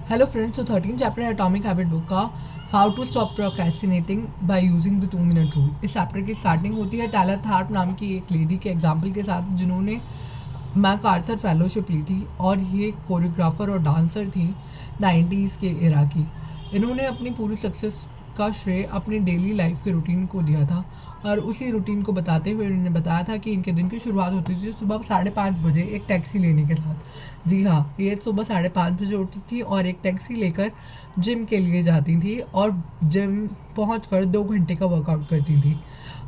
Hello friends, तो 13 chapter है atomic habit book का how to stop procrastinating by using the 2 minute rule. इस chapter की starting होती है टायलर थार्प नाम की एक लेडी के एग्जाम्पल के साथ, जिन्होंने मैकआर्थर फेलोशिप ली थी और ये कोरियोग्राफर और डांसर थी 90s के एरा की। इन्होंने अपनी पूरी सक्सेस का श्रेय अपनी डेली लाइफ के रूटीन को दिया था और उसी रूटीन को बताते हुए उन्होंने बताया था कि इनके दिन की शुरुआत होती थी सुबह 5:30 बजे एक टैक्सी लेने के साथ। जी हाँ, ये सुबह 5:30 बजे उठती थी और एक टैक्सी लेकर जिम के लिए जाती थी और जिम पहुंचकर 2 घंटे का वर्कआउट करती थी।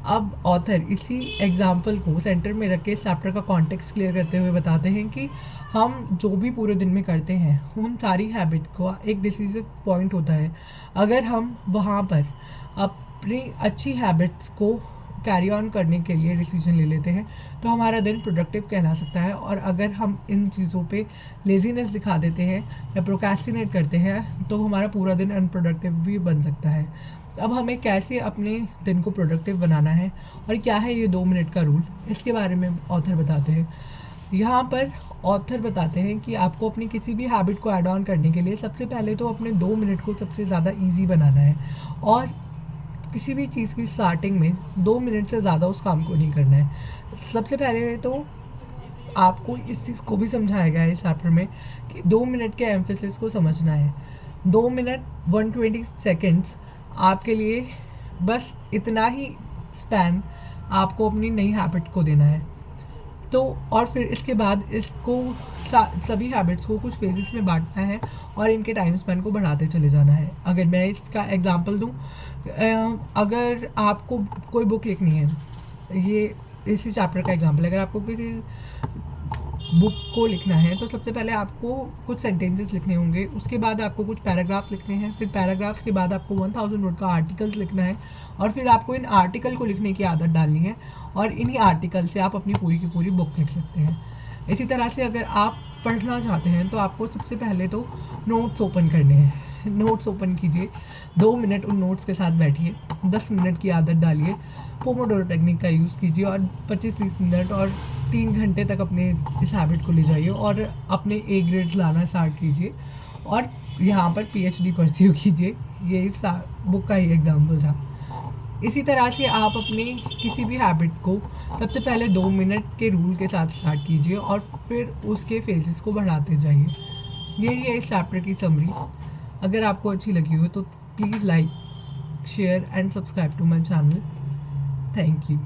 अब ऑथर इसी एग्जाम्पल को सेंटर में रख के इस चैप्टर का कॉन्टेक्स्ट क्लियर करते हुए बताते हैं कि हम जो भी पूरे दिन में करते हैं उन सारी हैबिट का एक डिसीसिव पॉइंट होता है। अगर हम वहाँ पर अपनी अच्छी हैबिट्स को कैरी ऑन करने के लिए डिसीजन ले लेते हैं तो हमारा दिन प्रोडक्टिव कहला सकता है, और अगर हम इन चीज़ों पे लेजीनेस दिखा देते हैं या प्रोक्रेस्टिनेट करते हैं तो हमारा पूरा दिन अनप्रोडक्टिव भी बन सकता है। अब हमें कैसे अपने दिन को प्रोडक्टिव बनाना है और क्या है ये 2 मिनट का रूल, इसके बारे में ऑथर बताते हैं। यहाँ पर ऑथर बताते हैं कि आपको अपनी किसी भी हैबिट को ऐड ऑन करने के लिए सबसे पहले तो अपने 2 मिनट को सबसे ज़्यादा ईजी बनाना है, और किसी भी चीज़ की स्टार्टिंग में 2 मिनट से ज़्यादा उस काम को नहीं करना है। सबसे पहले तो आपको इस चीज़ को भी समझाया गया है इस चैप्टर में कि 2 मिनट के एम्फेसिस को समझना है। 2 मिनट 120 सेकेंड्स आपके लिए बस इतना ही स्पैन आपको अपनी नई हैबिट को देना है। तो और फिर इसके बाद इसको सभी हैबिट्स को कुछ फेजेस में बांटना है और इनके टाइम स्पैन को बढ़ाते चले जाना है। अगर मैं इसका एग्जांपल दूं, अगर आपको कोई बुक लिखनी है, ये इसी चैप्टर का एग्जांपल है, अगर आपको किसी बुक को लिखना है तो सबसे पहले आपको कुछ सेंटेंसेस लिखने होंगे, उसके बाद आपको कुछ पैराग्राफ्स लिखने हैं, फिर पैराग्राफ्स के बाद आपको 1000 वर्ड का आर्टिकल्स लिखना है, और फिर आपको इन आर्टिकल को लिखने की आदत डालनी है, और इन्हीं आर्टिकल से आप अपनी पूरी की पूरी बुक लिख सकते हैं। इसी तरह से अगर आप पढ़ना चाहते हैं तो आपको सबसे पहले तो नोट्स ओपन करने हैं। नोट्स ओपन कीजिए, 2 मिनट उन नोट्स के साथ बैठिए, 10 मिनट की आदत डालिए, पोमोडोरो टेक्निक का यूज़ कीजिए और 25-30 मिनट और 3 घंटे तक अपने इस हैबिट को ले जाइए और अपने ए ग्रेड्स लाना स्टार्ट कीजिए, और यहाँ पर पीएचडी परस्यू कीजिए। ये इस बुक का ही एग्जाम्पल था। इसी तरह से आप अपनी किसी भी हैबिट को सबसे पहले 2 मिनट के रूल के साथ स्टार्ट कीजिए और फिर उसके फेजेस को बढ़ाते जाइए। यही है इस चैप्टर की समरी। अगर आपको अच्छी लगी हो तो please like, share and subscribe to my channel. Thank you.